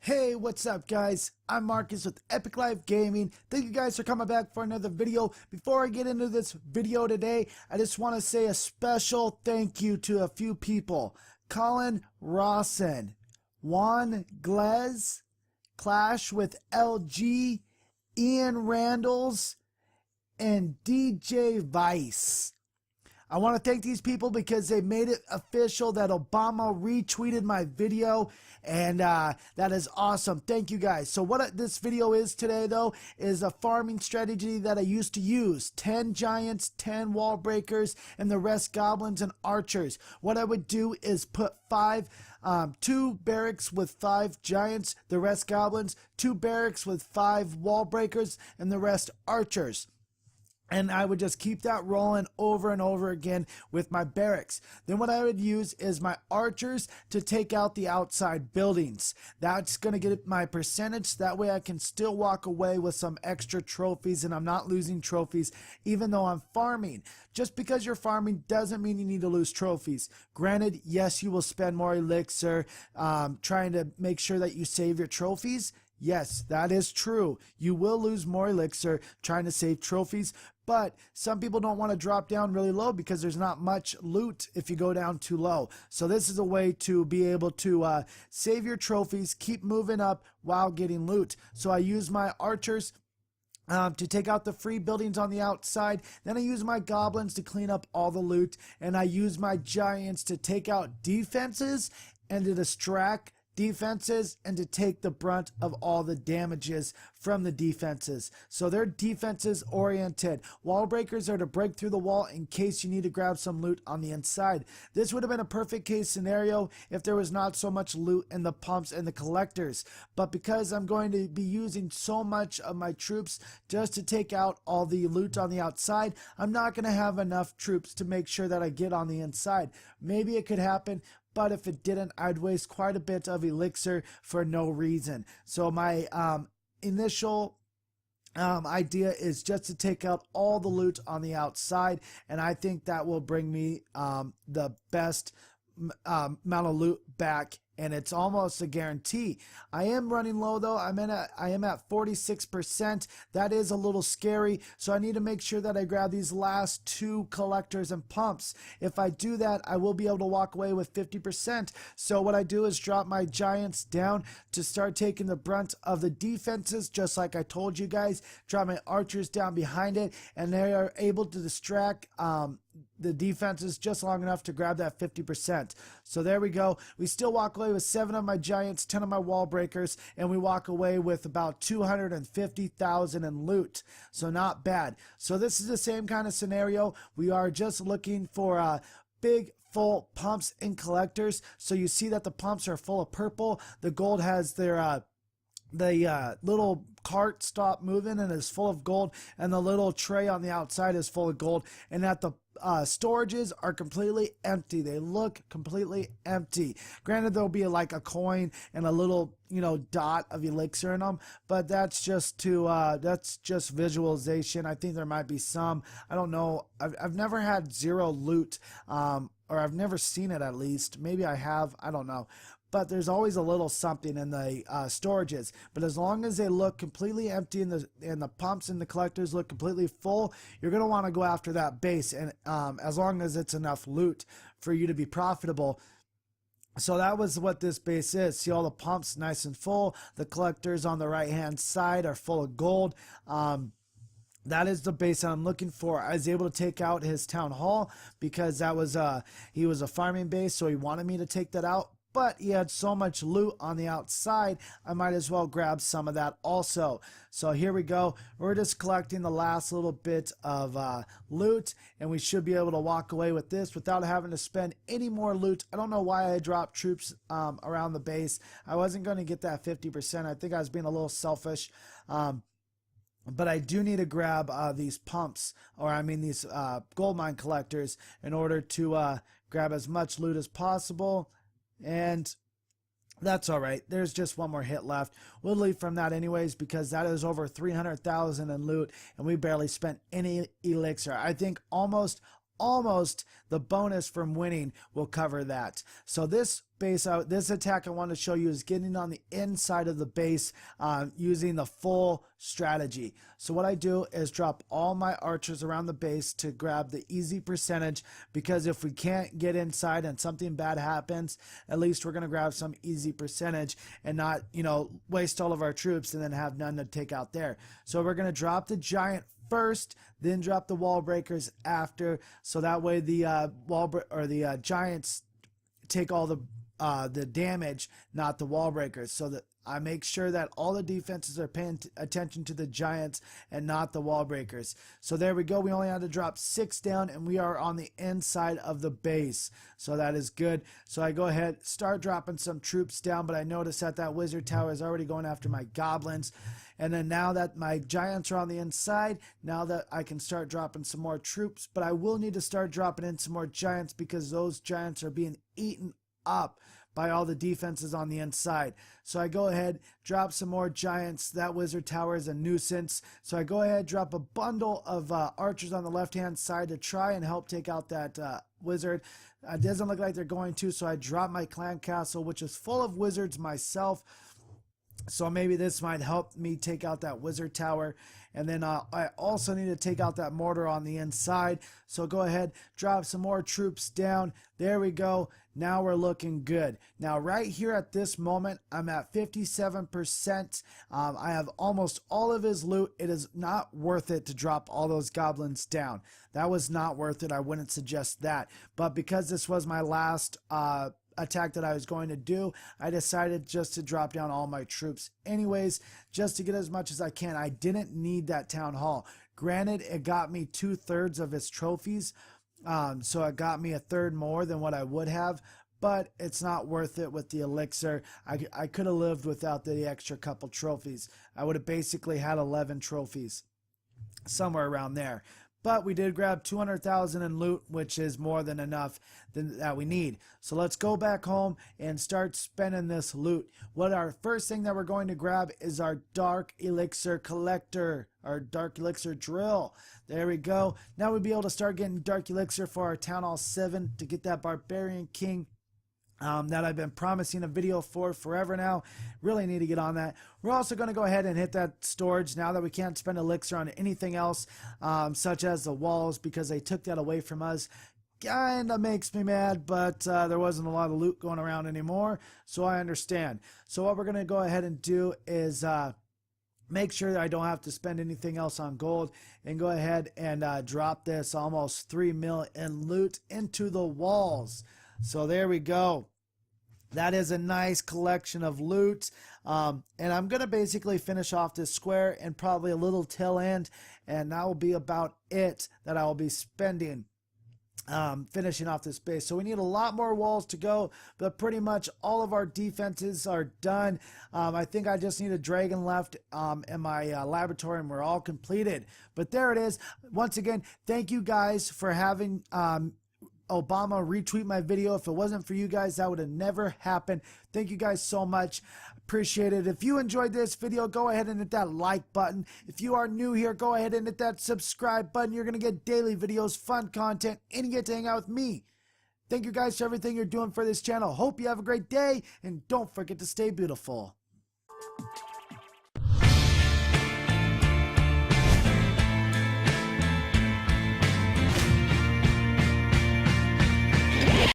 Hey, what's up guys? I'm Marcus with Epic Life Gaming. Thank you guys for coming back for another video. Before I get into this video today, I just want to say a special thank you to a few people. Colin Rawson, Juan Glez, Clash with LG, Ian Randalls, and DJ Vice. I want to thank these people because they made it official that Obama retweeted my video, and that is awesome. Thank you guys. So what this video is today though is a farming strategy that I used to use. 10 giants, 10 wall breakers, and the rest goblins and archers. What I would do is put 2 barracks with 5 giants, the rest goblins, 2 barracks with 5 wall breakers, and the rest archers. And I would just keep that rolling over and over again with my barracks. Then what I would use is my archers to take out the outside buildings. That's going to get my percentage. That way I can still walk away with some extra trophies and I'm not losing trophies even though I'm farming. Just because you're farming doesn't mean you need to lose trophies. Granted, yes, you will spend more elixir trying to make sure that you save your trophies. Yes, that is true. You will lose more elixir trying to save trophies, but some people don't want to drop down really low because there's not much loot if you go down too low. So this is a way to be able to save your trophies, keep moving up while getting loot. So I use my archers to take out the free buildings on the outside. Then I use my goblins to clean up all the loot, and I use my giants to take out defenses and to distract defenses and to take the brunt of all the damages from the defenses. So they're defenses oriented. Wall breakers are to break through the wall in case you need to grab some loot on the inside. This would have been a perfect case scenario if there was not so much loot in the pumps and the collectors, but because I'm going to be using so much of my troops just to take out all the loot on the outside, I'm not going to have enough troops to make sure that I get on the inside. Maybe it could happen, but if it didn't, I'd waste quite a bit of elixir for no reason. So my initial idea is just to take out all the loot on the outside, and I think that will bring me the best amount of loot back, and it's almost a guarantee. I am running low though. I am at 46%. That is a little scary, so I need to make sure that I grab these last 2 collectors and pumps. If I do that, I will be able to walk away with 50%. So what I do is drop my giants down to start taking the brunt of the defenses, just like I told you guys. Drop my archers down behind it, and they are able to distract the defenses just long enough to grab that 50%. So there we go. We still walk away with 7 of my giants, 10 of my wall breakers, and we walk away with about 250,000 in loot. So not bad. So this is the same kind of scenario. We are just looking for big full pumps and collectors. So you see that the pumps are full of purple. The gold has their the little cart stopped moving and is full of gold, and the little tray on the outside is full of gold, and that the storages are completely empty. They look completely empty. Granted, there'll be like a coin and a little, you know, dot of elixir in them, but that's just to that's just visualization. I think there might be some. I don't know. I've never had 0 loot, or I've never seen it. At least maybe I have. I don't know. But there's always a little something in the storages. But as long as they look completely empty and the pumps and the collectors look completely full, you're going to want to go after that base, and as long as it's enough loot for you to be profitable. So that was what this base is. See all the pumps nice and full. The collectors on the right hand side are full of gold. That is the base that I'm looking for. I was able to take out his town hall because that was he was a farming base, so he wanted me to take that out. But he had so much loot on the outside, I might as well grab some of that also. So here we go. We're just collecting the last little bit of loot, and we should be able to walk away with this without having to spend any more loot. I don't know why I dropped troops around the base. I wasn't going to get that 50%. I think I was being a little selfish. But I do need to grab these pumps, or I mean these gold mine collectors, in order to grab as much loot as possible. And That's all right. There's just one more hit left. We'll leave from that anyways because that is over 300,000 in loot and we barely spent any elixir. I think almost the bonus from winning will cover that. So this base out, this attack I want to show you is getting on the inside of the base using the full strategy. So what I do is drop all my archers around the base to grab the easy percentage, because if we can't get inside and something bad happens, at least we're going to grab some easy percentage and not, you know, waste all of our troops and then have none to take out there. So we're going to drop the giant first, then drop the wall breakers after, so that way the giants take all the damage, not the wall breakers, so that I make sure that all the defenses are paying attention to the giants and not the wall breakers. So there we go. We only had to drop 6 down and we are on the inside of the base. So that is good. So I go ahead, start dropping some troops down, but I notice that wizard tower is already going after my goblins. And then now that my giants are on the inside, now that I can start dropping some more troops, but I will need to start dropping in some more giants because those giants are being eaten up by all the defenses on the inside. So I go ahead, drop some more giants. That wizard tower is a nuisance. So I go ahead, drop a bundle of archers on the left-hand side to try and help take out that wizard. It doesn't look like they're going to, so I drop my clan castle, which is full of wizards myself. So maybe this might help me take out that wizard tower. And then I also need to take out that mortar on the inside. So go ahead, drop some more troops down. There we go. Now we're looking good. Now right here at this moment, I'm at 57%. I have almost all of his loot. It is not worth it to drop all those goblins down. That was not worth it. I wouldn't suggest that. But because this was my last attack that I was going to do, I decided just to drop down all my troops anyways, just to get as much as I can. I didn't need that town hall. Granted, it got me 2/3 of its trophies, so it got me 1/3 more than what I would have, but it's not worth it with the elixir. I could have lived without the extra couple trophies. I would have basically had 11 trophies, somewhere around there. But we did grab 200,000 in loot, which is more than enough that we need. So let's go back home and start spending this loot. Our first thing that we're going to grab is our Dark Elixir Collector, our Dark Elixir Drill. There we go. Now we'll be able to start getting Dark Elixir for our Town Hall 7 to get that Barbarian King that I've been promising a video for forever now. Really need to get on that. We're also going to go ahead and hit that storage now that we can't spend elixir on anything else, such as the walls, because they took that away from us. Kinda makes me mad, but there wasn't a lot of loot going around anymore, so I understand. So what we're going to go ahead and do is make sure that I don't have to spend anything else on gold, and go ahead and drop this almost 3 mil in loot into the walls. So there we go. That is a nice collection of loot. And I'm going to basically finish off this square and probably a little tail end. And that will be about it that I will be spending finishing off this base. So we need a lot more walls to go, but pretty much all of our defenses are done. I think I just need a dragon left in my laboratory and we're all completed. But there it is. Once again, thank you guys for having Obama retweet my video. If it wasn't for you guys, that would have never happened. Thank you guys so much. Appreciate it. If you enjoyed this video, go ahead and hit that like button. If you are new here, go ahead and hit that subscribe button. You're going to get daily videos, fun content, and you get to hang out with me. Thank you guys for everything you're doing for this channel. Hope you have a great day, and don't forget to stay beautiful.